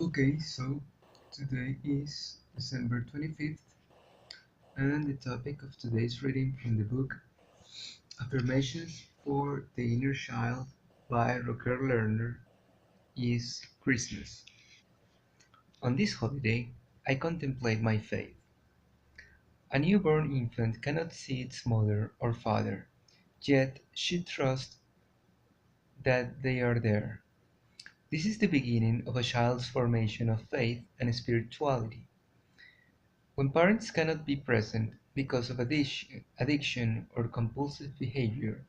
Okay, so today is December 25th, and the topic of today's reading from the book Affirmations for the Inner Child by Rocker Lerner is Christmas. On this holiday, I contemplate my faith. A newborn infant cannot see its mother or father, yet she trusts that they are there. This is the beginning of a child's formation of faith and spirituality. When parents cannot be present because of addiction or compulsive behavior,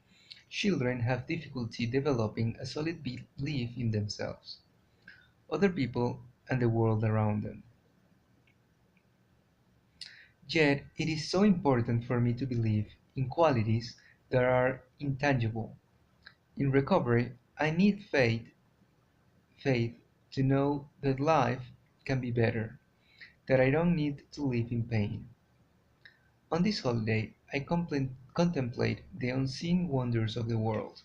children have difficulty developing a solid belief in themselves, other people, and the world around them. Yet, it is so important for me to believe in qualities that are intangible. In recovery, I need faith to know that life can be better, that I don't need to live in pain. On this holiday, I contemplate the unseen wonders of the world.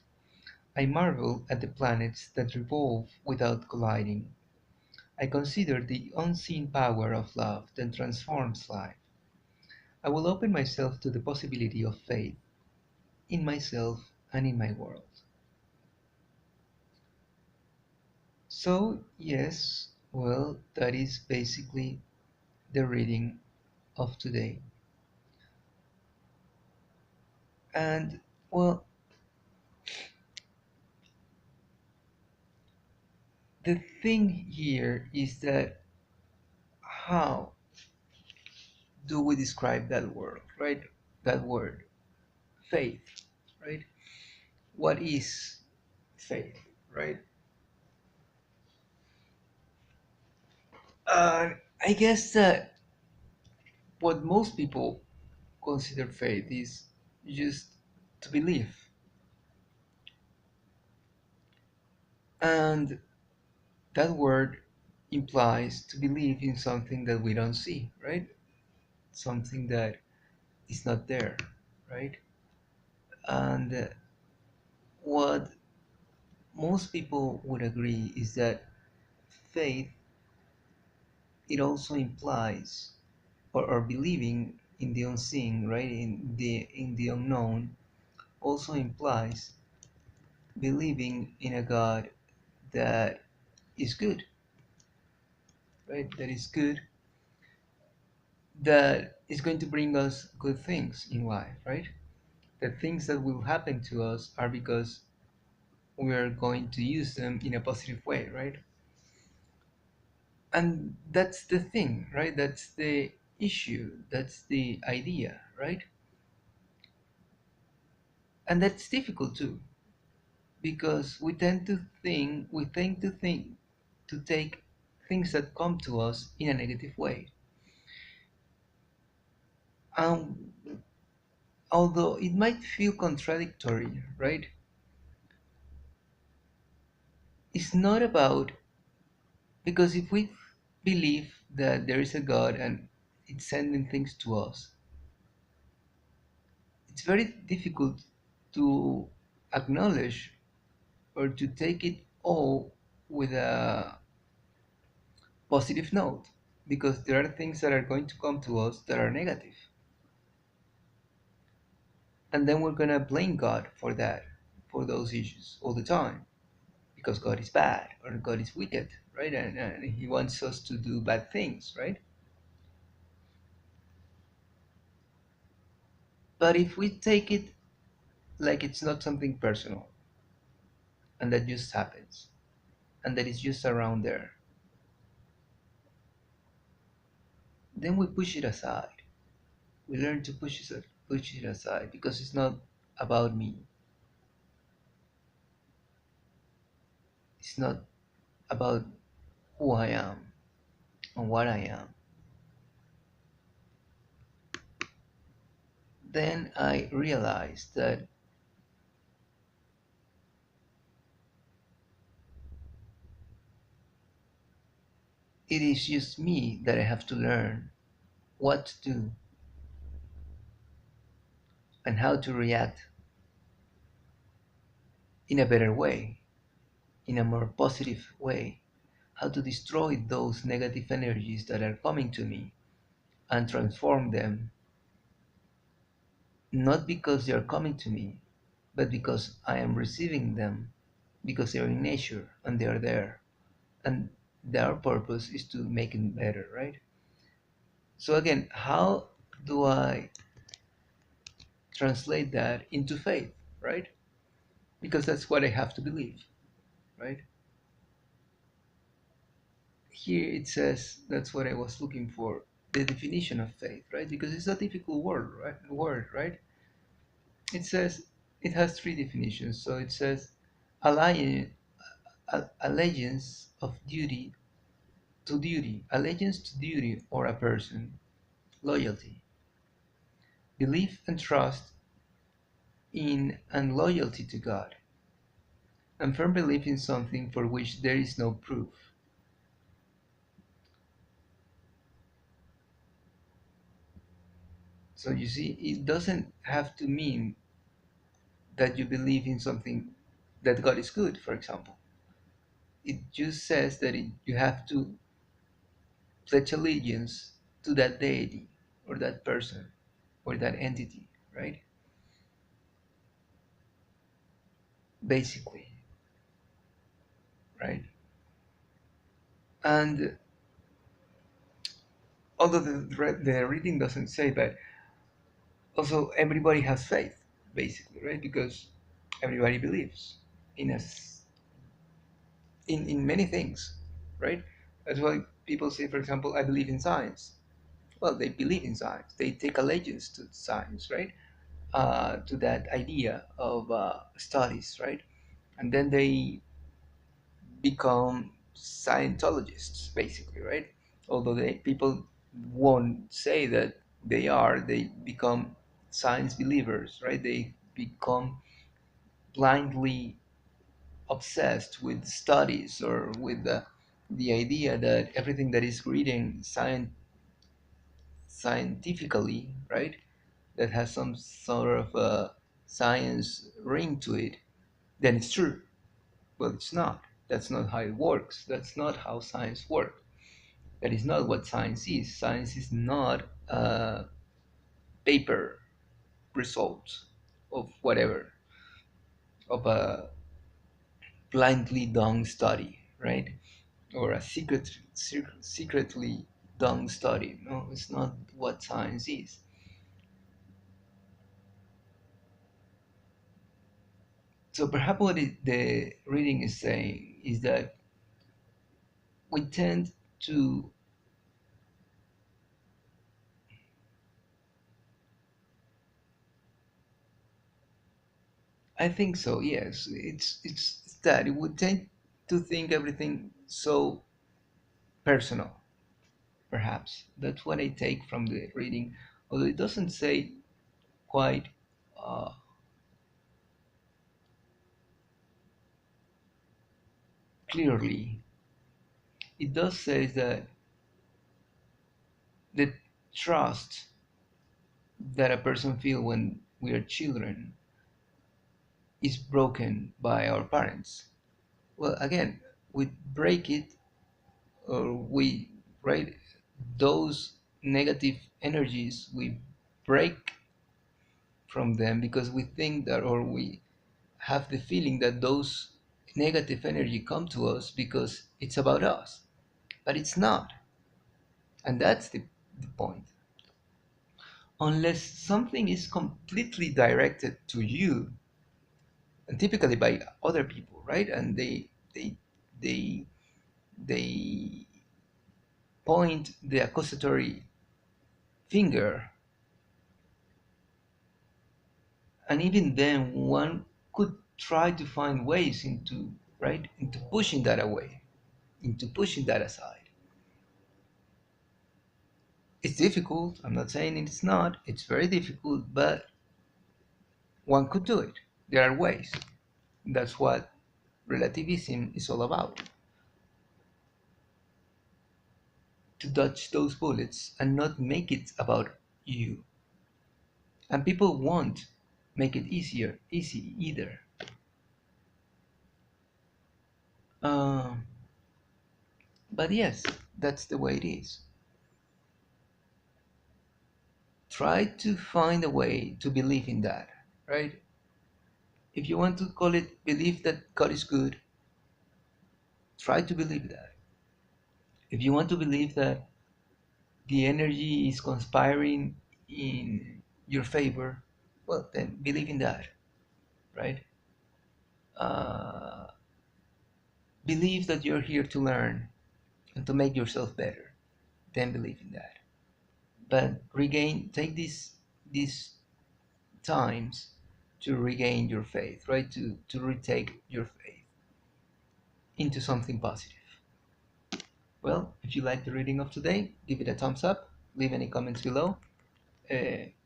I marvel at the planets that revolve without colliding. I consider the unseen power of love that transforms life. I will open myself to the possibility of faith in myself and in my world. So, yes, well, that is basically the reading of today. And, well, the thing here is that how do we describe that word, right? That word, faith, right? What is faith, right? Uh, I guess that what most people consider faith is just to believe. And that word implies to believe in something that we don't see, right? Something that is not there, right? And what most people would agree is that faith, it also implies or believing in the unseen, right, in the unknown, also implies believing in a God that is good, right? That is good, that is going to bring us good things in life, right? The things that will happen to us are because we are going to use them in a positive way, right? And that's the thing, right? That's the issue. That's the idea, right? And that's difficult too, because we tend to think to take things that come to us in a negative way. Um, Although it might feel contradictory, right? It's not about, because if we believe that there is a God and it's sending things to us, it's very difficult to acknowledge or to take it all with a positive note, because there are things that are going to come to us that are negative, and then we're going to blame God for that, for those issues all the time, because God is bad or God is wicked, right? And he wants us to do bad things, right? But if we take it like it's not something personal and that just happens and that is just around there, then we push it aside. We learn to push it aside, because it's not about me. It's not about who I am and what I am. Then I realized that it is just me that I have to learn what to do and how to react in a better way, in a more positive way, how to destroy those negative energies that are coming to me and transform them, not because they are coming to me, but because I am receiving them, because they're in nature and they are there. And their purpose is to make it better, right? So, again, how do I translate that into faith, right? Because that's what I have to believe, right? Here it says, that's what I was looking for, the definition of faith, right? Because it's a difficult word, right? It says it has three definitions. So it says alliance, allegiance of duty, allegiance to duty or a person, loyalty, belief and trust in and loyalty to God, and firm belief in something for which there is no proof. So you see, it doesn't have to mean that you believe in something, that God is good, for example. It just says that you have to pledge allegiance to that deity or that person or that entity, right? Basically, right? And although the reading doesn't say, but also everybody has faith, basically, right? Because everybody believes in us, in many things, right? That's why people say, for example, I believe in science. Well, they believe in science. They take allegiance to science, right? To that idea of studies, right? And then they become Scientologists, basically, right? Although people won't say that they become science believers, right? They become blindly obsessed with studies or with the idea that everything that is reading scientifically, right? That has some sort of science ring to it, then it's true. Well, it's not. That's not how it works. That's not how science works. That is not what science is. Science is not a paper result of whatever, of a blindly done study, right? Or a secretly done study. No, it's not what science is. So perhaps what the reading is saying is that we tend to, I think so, yes. It's that we tend to think everything so personal, perhaps. That's what I take from the reading, although it doesn't say quite uh, clearly. It does say that the trust that a person feels when we are children is broken by our parents. Well, again, we break it, or we, right, those negative energies, we break from them because we think that, or we have the feeling that those negative energy come to us because it's about us, but it's not. And that's the point. Unless something is completely directed to you, and typically by other people, right? And they they point the accusatory finger, and even then one could try to find ways into, right, into pushing that away, into pushing that aside. It's difficult. I'm not saying it's not. It's very difficult, but one could do it. There are ways. That's what relativism is all about. To dodge those bullets and not make it about you. And people won't make it easy either. Uh, But yes, that's the way it is. Try to find a way to believe in that, right? If you want to call it believe that God is good, try to believe that. If you want to believe that the energy is conspiring in your favor, well, then believe in that, right? Uh, Believe that you're here to learn and to make yourself better, then believe in that. But take these times to regain your faith, right? To retake your faith into something positive. Well, if you like the reading of today, give it a thumbs up, leave any comments below,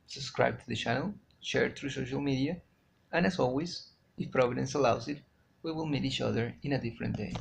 subscribe to the channel, share it through social media, and as always, if Providence allows it, we will meet each other in a different day.